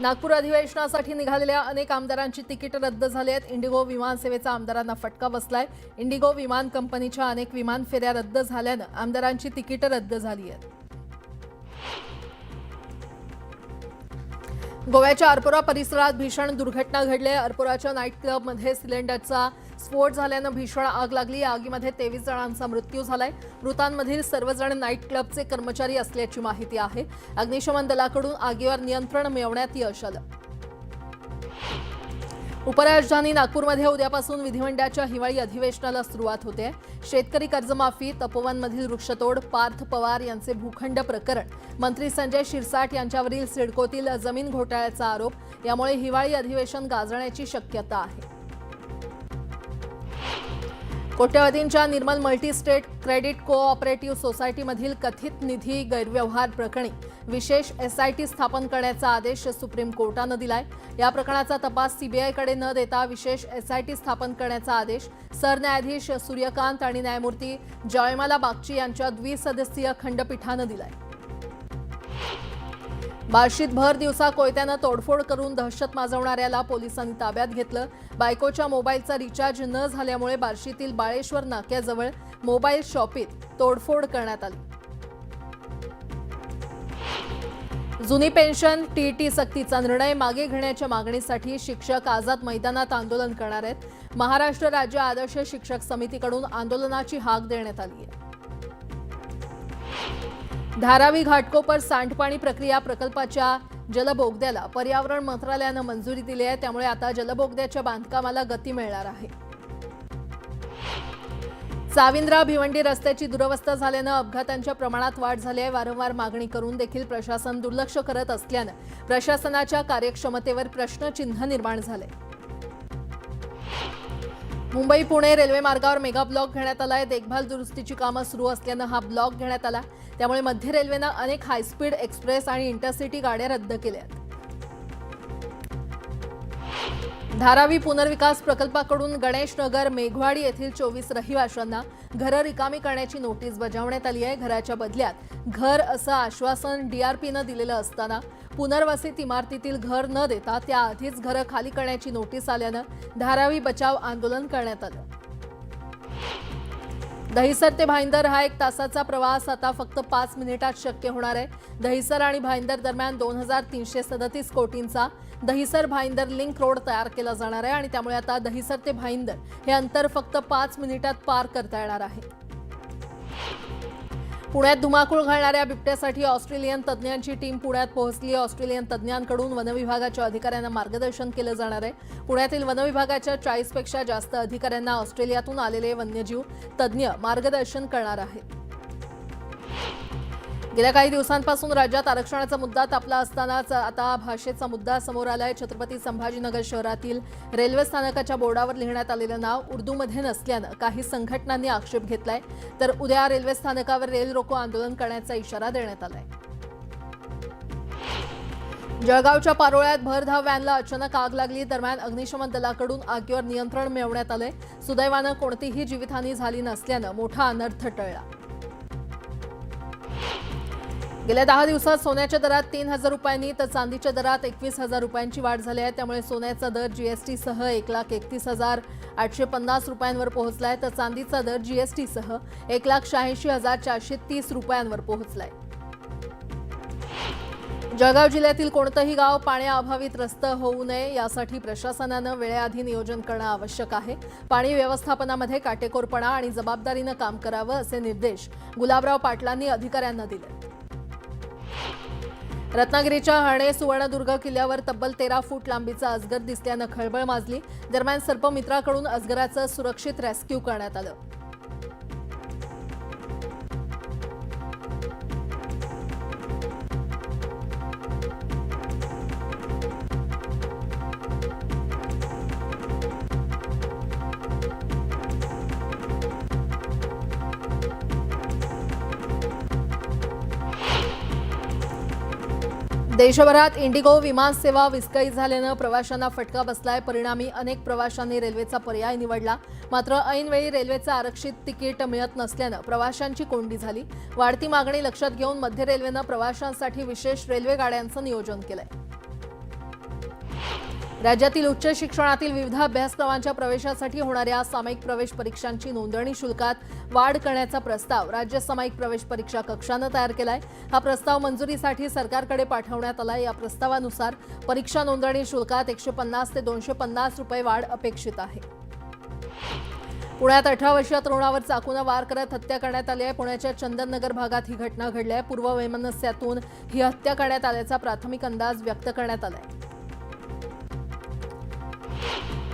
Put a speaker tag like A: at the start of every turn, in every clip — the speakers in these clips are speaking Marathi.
A: नागपूर अधिवेशनासाठी निघालेल्या अनेक आमदारांची तिकीट रद्द झाली आहेत। इंडिगो विमान सेवेचा आमदारांना फटका बसलाय। इंडिगो विमान कंपनीच्या अनेक विमान फेऱ्या रद्द झाल्यानं आमदारांची तिकीट रद्द झाली आहेत। गोव्याच्या अर्पोरा परिसरात भीषण दुर्घटना घडली। अर्पोराच्या नाईट क्लबमध्ये सिलेंडरचा स्फोट झाल्यानं भीषण आग लागली। या आगीमध्ये 23 जणांचा मृत्यू झालाय। मृतांमधील सर्वजण नाईट क्लबचे कर्मचारी असल्याची माहिती आहे। अग्निशमन दलाकडून आगीवर नियंत्रण मिळवण्यात यश आलं। उपराजधानी नागपूरमध्ये उद्यापासून विधिमंडळाच्या हिवाळी अधिवेशनाला सुरुवात होते। शेतकरी कर्जमाफी, तपोवनमधील वृक्षतोड, पार्थ पवार यांचे भूखंड प्रकरण, मंत्री संजय शिरसाट यांच्यावरील सिडकोतील जमीन घोटाळ्याचा आरोप यामुळे हिवाळी अधिवेशन गाजण्याची शक्यता आहे। कोट्यवधींच्या निर्मल मल्टी स्टेट क्रेडिट कोऑपरेटिव्ह सोसायटीमधील कथित निधी गैरव्यवहार प्रकरणी विशेष एसआयटी स्थापन करण्याचा आदेश सुप्रीम कोर्टानं दिलाय। या प्रकरणाचा तपास सीबीआयकडे न देता विशेष एसआयटी स्थापन करण्याचा आदेश सरन्यायाधीश सूर्यकांत आणि न्यायमूर्ती जयमाला बागची यांच्या द्विसदस्यीय खंडपीठानं दिलाय। बार्शीत भर दिवसा कोयत्यानं तोडफोड करून दहशत माजवणाऱ्याला पोलिसांनी ताब्यात घेतलं। बायकोच्या मोबाईलचा रिचार्ज न झाल्यामुळे बार्शीतील बाळेश्वर नाक्याजवळ मोबाईल शॉपीत तोडफोड करण्यात आली। जुनी पेन्शन टीईटी सक्तीचा निर्णय मागे घेण्याच्या मागणीसाठी शिक्षक आझाद मैदानात आंदोलन करणार आहेत। महाराष्ट्र राज्य आदर्श शिक्षक समितीकडून आंदोलनाची हाक देण्यात आली आहे। धारावी घाटकोपर सांडपाणी प्रक्रिया प्रकल्पाच्या जलबोगद्याला पर्यावरण मंत्रालयानं मंजुरी दिली आहे। त्यामुळे आता जलबोगद्याच्या बांधकामाला गती मिळणार आहे। साविंद्रा भिवंडी रस्त्याची दुरवस्था झाल्यानं अपघातांच्या प्रमाणात वाढ झाली आहे। वारंवार मागणी करून देखील प्रशासन दुर्लक्ष करत असल्यानं प्रशासनाच्या कार्यक्षमतेवर प्रश्नचिन्ह निर्माण झाले। मुंबई पुणे रेल्वे मार्गावर मेगा ब्लॉक घेण्यात आलाय। देखभाल दुरुस्तीची कामं सुरू असल्यानं हा ब्लॉक घेण्यात आला। त्यामुळे मध्य रेल्वेनं अनेक हायस्पीड एक्सप्रेस आणि इंटरसिटी गाड्या रद्द केल्या आहेत। धारावी पुनर्विकास प्रकल्पाकडून गणेशनगर मेघवाडी येथील 24 रहिवाशांना घरं रिकामी करण्याची नोटीस बजावण्यात आली आहे। घराच्या बदल्यात घर असं आश्वासन डीआरपीनं दिलेलं असताना पुनर्वसित इमारतीतील घर न देता त्याआधीच घरं खाली करण्याची नोटीस आल्यानं धारावी बचाव आंदोलन करण्यात आलं। दहिसर ते भाईंदर हा 1 तासाचा प्रवास आता फक्त 5 मिनिटात शक्य होणार आहे। दहिसर आणि भाईंदर दरम्यान 2337 कोटींचा दहिसर भाईंदर लिंक रोड तयार केला जाणार आहे आणि त्यामुळे आता दहिसर ते भाईंदर हे अंतर फक्त 5 मिनिटात पार करता येणार आहे। पुण्यात धुमाकूळ घालणाऱ्या बिबट्यासाठी ऑस्ट्रेलियन तज्ज्ञांची टीम पुण्यात पोहोचली। ऑस्ट्रेलियन तज्ज्ञांकडून वनविभागाच्या अधिकाऱ्यांना मार्गदर्शन केलं जाणार आहे। पुण्यातील वनविभागाच्या 40 पेक्षा जास्त अधिकाऱ्यांना ऑस्ट्रेलियातून आलेले वन्यजीव तज्ज्ञ मार्गदर्शन करणार आहेत। गेल्या काही दिवसांपासून राज्यात आरक्षणाचा मुद्दा तापला असतानाच आता भाषेचा मुद्दा समोर आलाय। छत्रपती संभाजीनगर शहरातील रेल्वे स्थानकाच्या बोर्डावर लिहिण्यात आलेलं नाव उर्दूमध्ये नसल्यानं काही संघटनांनी आक्षेप घेतलाय। तर उद्या रेल्वे स्थानकावर रेल रोको आंदोलन करण्याचा इशारा देण्यात आलाय। जळगावच्या पारोळ्यात भरधाव व्हॅनला अचानक आग लागली। दरम्यान अग्निशमन दलाकडून आगीवर नियंत्रण मिळवण्यात आलंय। सुदैवानं कोणतीही जीवितहानी झाली नसल्यानं मोठा अनर्थ टळला। गेल्या 10 दिवसात सोन्याच्या दरात 3000 रुपयांनी तर चांदीच्या दरात 21000 रुपयांची वाढ झाली आहे। त्यामुळे सोन्याचा दर जीएसटीसह 1,31,850 रुपयांवर पोहोचलाय तर चांदीचा दर जीएसटीसह 1,86,430 रुपयांवर पोहोचलाय। जळगाव जिल्ह्यातील कोणतंही गाव पाण्याअभावी त्रस्त होऊ नये यासाठी प्रशासनानं वेळेआधी नियोजन करणं आवश्यक आहे। पाणी व्यवस्थापनामध्ये काटेकोरपणा आणि जबाबदारीनं काम करावं असे निर्देश गुलाबराव पाटलांनी अधिकाऱ्यांना दिले। रत्नागिरीच्या हर्णे सुवर्णदुर्ग किल्ल्यावर तब्बल 13 फूट लांबीचा अजगर दिसल्यानं खळबळ माजली। दरम्यान सर्पमित्राकडून अजगराचं सुरक्षित रेस्क्यू करण्यात आलं। देशभरात इंडिगो विमान सेवा विस्कळीत झाल्यानं प्रवाशांना फटका बसलाय। परिणामी अनेक प्रवाशांनी रेल्वेचा पर्याय निवडला। मात्र ऐनवेळी रेल्वेचं आरक्षित तिकीट मिळत नसल्यानं प्रवाशांची कोंडी झाली। वाढती मागणी लक्षात घेऊन मध्य रेल्वेनं प्रवाशांसाठी विशेष रेल्वे गाड्यांचं नियोजन केलंय। राज्यातील उच्च शिक्षणातील विविध अभ्यासक्रमांच्या प्रवेशासाठी होणाऱ्या सामायिक प्रवेश परीक्षांची नोंदणी शुल्कात वाढ करण्याचा प्रस्ताव राज्य सामायिक प्रवेश परीक्षा कक्षानं तयार केलाय। हा प्रस्ताव मंजुरीसाठी सरकारकडे पाठवण्यात आलाय। या प्रस्तावानुसार परीक्षा नोंदणी शुल्कात 150 ते 250 रुपये वाढ अपेक्षित आहे। पुण्यात 18 वर्षीय तरुणावर चाकूने वार करत हत्या करण्यात आली आहे। पुण्याच्या चंदननगर भागात ही घटना घडली आहे। पूर्व वैमनस्यातून ही हत्या करण्यात आल्याचा प्राथमिक अंदाज व्यक्त करण्यात आलाय।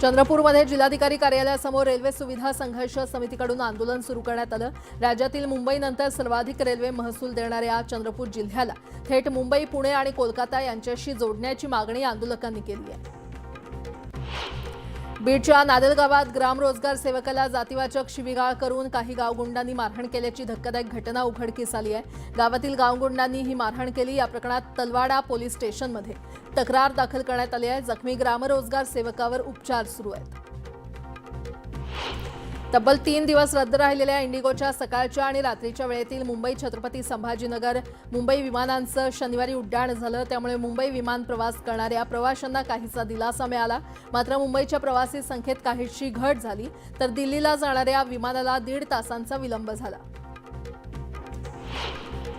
A: चंद्रपूरमध्ये जिल्हाधिकारी कार्यालयासमोर रेल्वे सुविधा संघर्ष समितीकडून आंदोलन सुरू करण्यात आलं। राज्यातील मुंबईनंतर सर्वाधिक रेल्वे महसूल देणाऱ्या चंद्रपूर जिल्ह्याला थेट मुंबई, पुणे आणि कोलकाता यांच्याशी जोडण्याची मागणी आंदोलकांनी केली आहे। बीडच्या नादेल गावात ग्रामरोजगार सेवकाला जातीवाचक शिवीगाळ करून काही गावगुंडांनी मारहाण केल्याची धक्कादायक घटना उघडकीस आली आहे। गावातील गावगुंडांनी ही मारहाण केली। या प्रकरणात तलवाडा पोलीस स्टेशनमध्ये तक्रार दाखल करण्यात आली आहे। जखमी ग्रामरोजगार सेवकावर उपचार सुरू आहेत। तब्बल 3 दिवस रद्द राहिलेल्या इंडिगोच्या सकाळच्या आणि रात्रीच्या वेळेतील मुंबई छत्रपती संभाजीनगर मुंबई विमानांचं शनिवारी उड्डाण झालं। त्यामुळे मुंबई विमान प्रवास करणाऱ्या प्रवाशांना काहीसा दिलासा मिळाला। मात्र मुंबईच्या प्रवासी संख्येत काहीशी घट झाली, तर दिल्लीला जाणाऱ्या विमानाला 1.5 तासांचा विलंब झाला।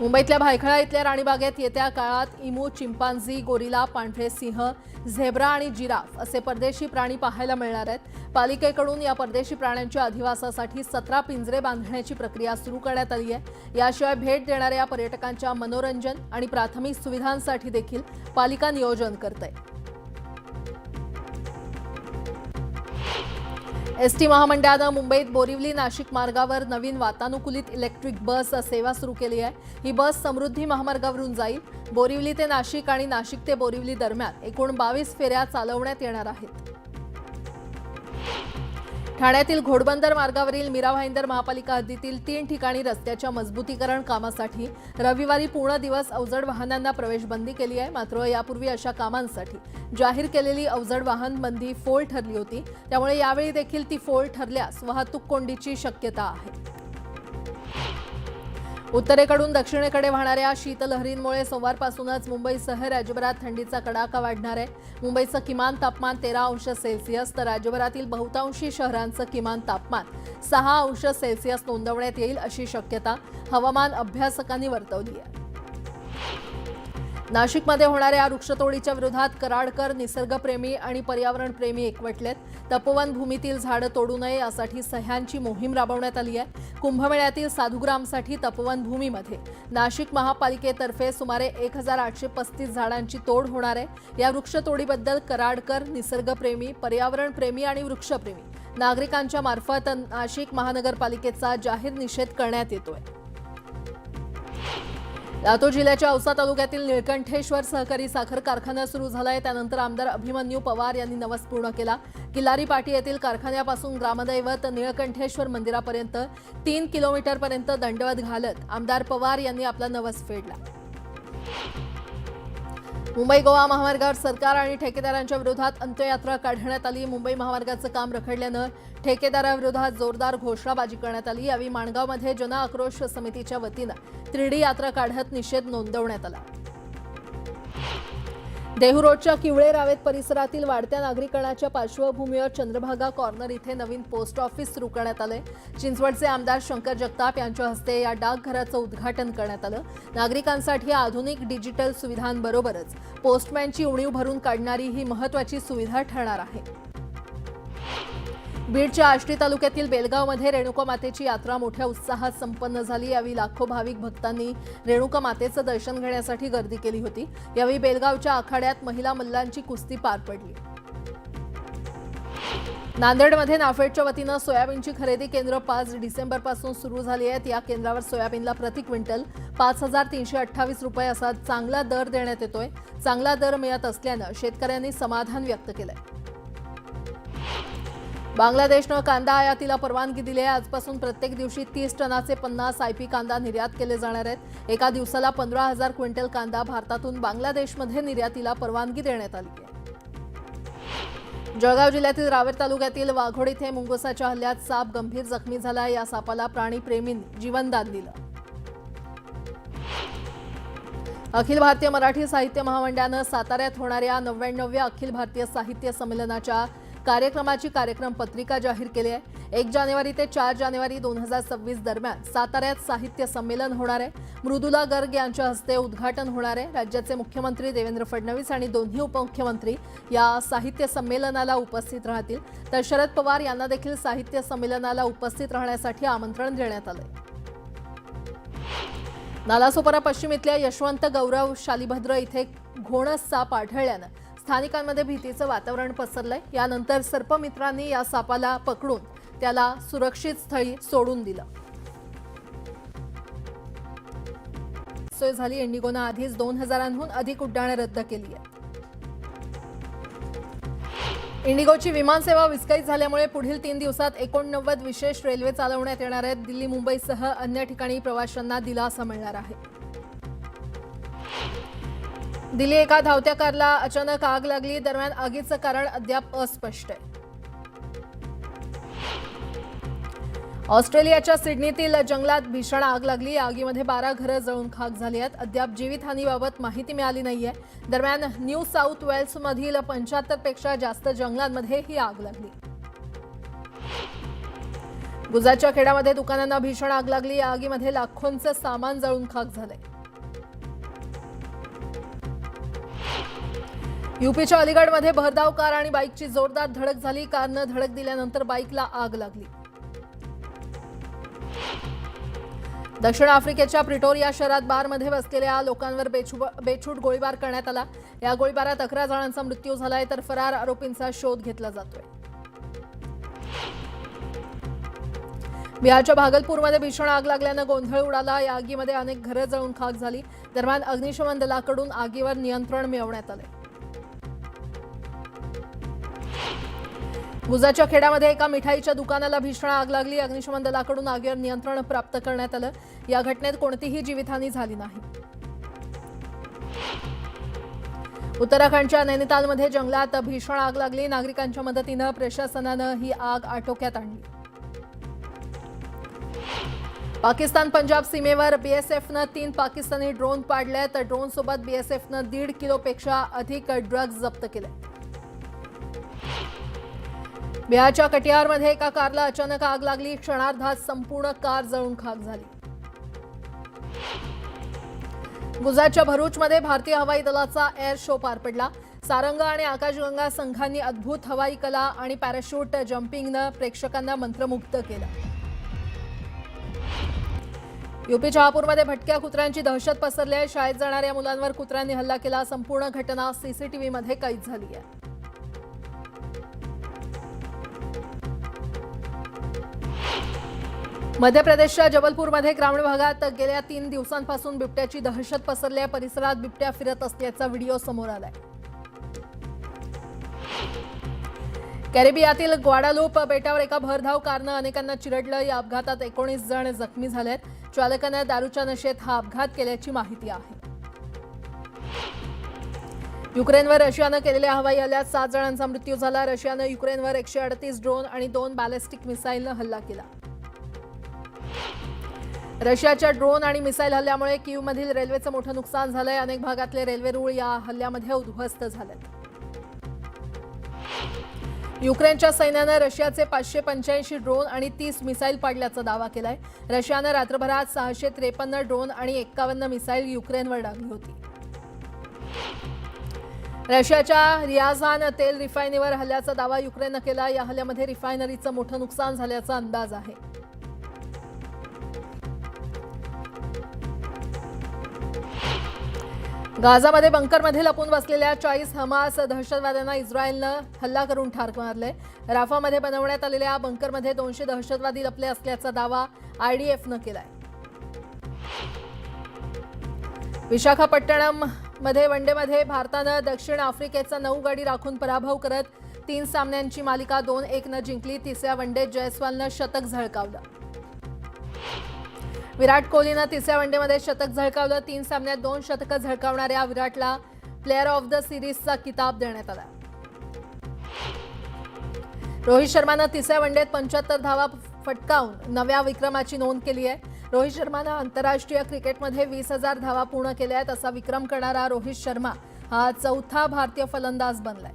A: मुंबईतल्या भायखळा इथल्या राणीबागेत येत्या काळात इमू, चिंपांझी, गोरिला, पांढरे सिंह, झेब्रा आणि जिराफ असे परदेशी प्राणी पाहायला मिळणार आहेत। पालिकेकडून या परदेशी प्राण्यांच्या अधिवासासाठी 17 पिंजरे बांधण्याची प्रक्रिया सुरू करण्यात आली आहे। याशिवाय भेट देणाऱ्या पर्यटकांच्या मनोरंजन आणि प्राथमिक सुविधांसाठी देखील पालिका नियोजन करते आहे। एसटी महामंडळानं मुंबईत बोरिवली नाशिक मार्गावर नवीन वातानुकूलित इलेक्ट्रिक बस सेवा सुरू केली आहे। ही बस समृद्धी महामार्गावरून जाईल। बोरिवली ते नाशिक आणि नाशिक ते बोरिवली दरम्यान एकूण 22 फेऱ्या चालवण्यात येणार आहेत। ठाण्यातील घोडबंदर मार्गावरील मीरा भाईंदर महापालिका हद्दीतील 3 ठिकाणी रस्त्याच्या मजबूतीकरण कामासाठी रविवारी पूर्ण दिवस अवजड वाहनांना प्रवेश बंदी केली आहे। मात्र यापूर्वी अशा कामांसाठी जाहीर केलेली अवजड वाहन बंदी फोल ठरली होती। त्यामुळे यावेळी देखील ती फोल ठरल्यास वाहतूक कोंडीची शक्यता आहे। उत्तरेकडून दक्षिणेकडे वाहणाऱ्या शीतलहरींमुळे सोमवारपासूनच मुंबईसह राज्यभरात थंडीचा कडाका वाढणार आहे। मुंबईचं किमान तापमान 13 अंश सेल्सिअस तर राज्यभरातील बहुतांशी शहरांचं किमान तापमान 6 अंश सेल्सिअस नोंदवण्यात येईल अशी शक्यता हवामान अभ्यासकांनी वर्तवली आहे। नाशिकमध्ये होणाऱ्या वृक्षतोडीच्या विरोधात कराडकर निसर्गप्रेमी आणि पर्यावरणप्रेमी एकवटलेत। तपोवन भूमीतील झाडं तोडू नये यासाठी सह्यांची मोहीम राबवण्यात आली आहे। कुंभमेळ्यातील साधुग्रामसाठी तपोवन भूमीमध्ये नाशिक महापालिकेतर्फे सुमारे 1835 झाडांची तोड होणार आहे। या वृक्षतोडीबद्दल कराडकर, निसर्गप्रेमी, पर्यावरणप्रेमी आणि वृक्षप्रेमी नागरिकांच्या मार्फत नाशिक महानगरपालिकेचा जाहीर निषेध करण्यात येतोय। लातूर जिल्ह्याच्या औसा तालुक्यातील निळकंठेश्वर सहकारी साखर कारखाना सुरू झालाय। त्यानंतर आमदार अभिमन्यू पवार यांनी नवस पूर्ण केला। किल्लारी पाटी येथील कारखान्यापासून ग्रामदैवत निळकंठेश्वर मंदिरापर्यंत 3 किलोमीटरपर्यंत दंडवत घालत आमदार पवार यांनी आपला नवस फेडला। मुंबई गोवा महामार्गावर सरकार आणि ठेकेदारांच्या विरोधात अंत्ययात्रा काढण्यात आली। मुंबई महामार्गाचं काम रखडल्यानं ठेकेदाराविरोधात जोरदार घोषणाबाजी करण्यात आली। यावेळी माणगावमध्ये जन आक्रोश समितीच्या वतीनं 3D यात्रा काढत निषेध नोंदवण्यात आला। देहू-रोडच्या किवळे रावेत परिसरातील वाढत्या नागरीकरणाच्या पार्श्वभूमीवर चंद्रभागा कॉर्नर इथे नवीन पोस्ट ऑफिस सुरू करण्यात आले। चिंचवडचे आमदार शंकर जगताप यांच्या हस्ते या डाकघराचं उद्घाटन करण्यात आलं। नागरिकांसाठी आधुनिक डिजिटल सुविधांबरोबरच पोस्टमॅनची उणीव भरून काढणारी ही महत्त्वाची सुविधा ठरणार आहे। बीडच्या आष्टी तालुक्यातील बेलगावमध्ये रेणुका मातेची यात्रा मोठ्या उत्साहात संपन्न झाली। यावेळी लाखो भाविक भक्तांनी रेणुका मातेचं दर्शन घेण्यासाठी गर्दी केली होती। यावेळी बेलगावच्या आखाड्यात महिला मल्लांची कुस्ती पार पडली। नांदेडमध्ये नाफेडच्या वतीनं सोयाबीनची खरेदी केंद्र 5 डिसेंबरपासून सुरू झाली आहेत। या केंद्रावर सोयाबीनला प्रति क्विंटल 5,328 रुपये असा चांगला दर देण्यात येतोय। चांगला दर मिळत असल्यानं शेतकऱ्यांनी समाधान व्यक्त केलंय। बांगलादेशनं कांदा आयातीला परवानगी दिली आहे। आजपासून प्रत्येक दिवशी 30 टनाचे 50 IP कांदा निर्यात केले जाणार आहेत। एका दिवसाला 15,000 क्विंटल कांदा भारतातून बांगलादेशमध्ये निर्यातीला परवानगी देण्यात आली आहे। जळगाव जिल्ह्यातील रावेर तालुक्यातील वाघोड इथे मुंगसाच्या हल्ल्यात साप गंभीर जखमी झाला। या सापाला प्राणीप्रेमींनी जीवनदान दिलं। अखिल भारतीय मराठी साहित्य महामंडळानं साताऱ्यात होणाऱ्या 99व्या अखिल भारतीय साहित्य संमेलनाच्या कार्यक्रमाची कार्यक्रम पत्रिका जाहीर केली आहे। 1 जानेवारी ते 4 जानेवारी 2026 दरम्यान साताऱ्यात साहित्य संमेलन होणार आहे। मृदुला गर्ग यांच्या हस्ते उद्घाटन होणार आहे। राज्याचे मुख्यमंत्री देवेंद्र फडणवीस आणि दोन्ही उपमुख्यमंत्री या साहित्य संमेलनाला उपस्थित राहतील, तर शरद पवार यांना देखील साहित्य संमेलनाला उपस्थित राहण्यासाठी आमंत्रण देण्यात आले। नालासोपारा पश्चिम इथल्या यशवंत गौरव शालिभद्र इथे घोणस साप आढळल्यानं स्थानिकांमध्ये भीतीचं वातावरण पसरलंय। यानंतर सर्पमित्रांनी या सापाला पकडून त्याला सुरक्षित स्थळी सोडून दिलं। सोय झाली। इंडिगोनं आधीच 2000हून अधिक उड्डाणं रद्द केली आहेत। इंडिगोची विमानसेवा विस्कळीत झाल्यामुळे पुढील 3 दिवसात 89 विशेष रेल्वे चालवण्यात येणार आहेत। दिल्ली मुंबईसह अन्य ठिकाणी प्रवाशांना दिलासा मिळणार आहे। दिल्ली एका धावत्या कारला अचानक आग लागली। दरम्यान आगीचं कारण अद्याप अस्पष्ट आहे। ऑस्ट्रेलियाच्या सिडनीतील जंगलात भीषण आग लागली। या आगीमध्ये 12 घरं जळून खाक झाली आहेत। अद्याप जीवितहानीबाबत माहिती मिळाली नाहीये। दरम्यान न्यू साऊथ वेल्समधील 75 पेक्षा जास्त जंगलांमध्ये ही आग लागली। गुजरातच्या खेड्यामध्ये दुकानांना भीषण आग लागली। या आगीमध्ये लाखोंचं सामान जळून खाक झालंय। यूपीच्या अलीगडमध्ये भरधाव कार आणि बाईकची जोरदार धडक झाली। कारनं धडक दिल्यानंतर बाईकला आग लागली। दक्षिण आफ्रिकेच्या प्रिटोरिया शहरात बारमध्ये बसलेल्या लोकांवर बेछूट गोळीबार करण्यात आला। या गोळीबारात 11 जणांचा मृत्यू झालाय, तर फरार आरोपींचा शोध घेतला जातोय। बिहारच्या भागलपूरमध्ये भीषण आग लागल्यानं गोंधळ उडाला। या आगीमध्ये अनेक घरं जळून खाक झाली। दरम्यान अग्निशमन दलाकडून आगीवर नियंत्रण मिळवण्यात आले। गुजरातच्या खेड्यामध्ये एका मिठाईच्या दुकानाला भीषण आग लागली। अग्निशमन दलाकडून आगीवर नियंत्रण प्राप्त करण्यात आलं। या घटनेत कोणतीही जीवितहानी झाली नाही। उत्तराखंडच्या नैनितालमध्ये जंगलात भीषण आग लागली। नागरिकांच्या मदतीनं प्रशासनानं ही आग आटोक्यात आणली। पाकिस्तान पंजाब सीमेवर बीएसएफनं 3 पाकिस्तानी ड्रोन पाडले, तर ड्रोनसोबत बीएसएफनं 1.5 किलोपेक्षा अधिक ड्रग्ज जप्त केले। बिहारच्या कटिहारमध्ये एका कारला अचानक आग लागली। क्षणार्धात संपूर्ण कार जळून खाक झाली। गुजरातच्या भरूचमध्ये भारतीय हवाई दलाचा एअर शो पार पडला। सारंग आणि आकाशगंगा संघांनी अद्भुत हवाई कला आणि पॅराशूट जम्पिंगनं प्रेक्षकांना मंत्रमुग्ध केलं। यूपी शहापूरमध्ये भटक्या कुत्र्यांची दहशत पसरली आहे। शाळेत जाणाऱ्या मुलांवर कुत्र्यांनी हल्ला केला। संपूर्ण घटना सीसीटीव्हीमध्ये कैद झाली आहे। मध्य प्रदेशच्या जबलपूरमध्ये ग्रामीण भागात गेल्या 3 दिवसांपासून बिबट्याची दहशत पसरली आहे। परिसरात बिबट्या फिरत असल्याचा व्हिडिओ समोर आलाय। कॅरिबियातील ग्वाडालूप बेटावर एका भरधाव कारनं अनेकांना चिरडलं। या अपघातात 19 जण जखमी झालेत। चालकानं दारूच्या नशेत हा अपघात केल्याची माहिती आहे। युक्रेनवर रशियानं केलेल्या हवाई हल्ल्यात 7 जणांचा मृत्यू झाला। रशियानं युक्रेनवर 138 ड्रोन आणि 2 बॅलिस्टिक मिसाईलनं हल्ला केला। रशियाच्या ड्रोन आणि मिसाईल हल्ल्यामुळे कीव्हमधील रेल्वेचं मोठं नुकसान झालंय। अनेक भागातले रेल्वे रूळ या हल्ल्यामध्ये उद्ध्वस्त झालेत। युक्रेनच्या सैन्यानं रशियाचे 585 ड्रोन आणि 30 मिसाईल पाडल्याचा दावा केलाय। रशियानं रात्रभरात 653 ड्रोन आणि 51 मिसाईल युक्रेनवर डागली होती। रशियाच्या रियाझान तेल रिफायनरीवर हल्ल्याचा दावा युक्रेननं केला। या हल्ल्यामध्ये रिफायनरीचं मोठं नुकसान झाल्याचा अंदाज आहे। गाझामध्ये बंकरमध्ये लपून बसलेल्या 40 हमास दहशतवाद्यांना इस्रायलनं हल्ला करून ठार मारलंय। राफामध्ये बनवण्यात आलेल्या बंकरमध्ये 200 दहशतवादी लपले असल्याचा दावा आयडीएफनं केलाय। विशाखापट्टणममध्ये वनडेमध्ये भारतानं दक्षिण आफ्रिकेचा 9 गडी राखून पराभव करत 3 सामन्यांची मालिका 2-1 जिंकली। तिसऱ्या वनडेत जयस्वालनं शतक झळकावलं। विराट कोहलीनं तिसऱ्या वनडेमध्ये शतक झळकावलं। 3 सामन्यात 2 शतकं झळकावणाऱ्या विराटला प्लेअर ऑफ द सिरीजचा किताब देण्यात आला। रोहित शर्मानं तिसऱ्या वनडेत 75 धावा फटकावून नव्या विक्रमाची नोंद केली आहे। रोहित शर्मानं आंतरराष्ट्रीय क्रिकेटमध्ये 20,000 धावा पूर्ण केल्या आहेत. असा विक्रम करणारा रोहित शर्मा हा चौथा भारतीय फलंदाज बनलाय.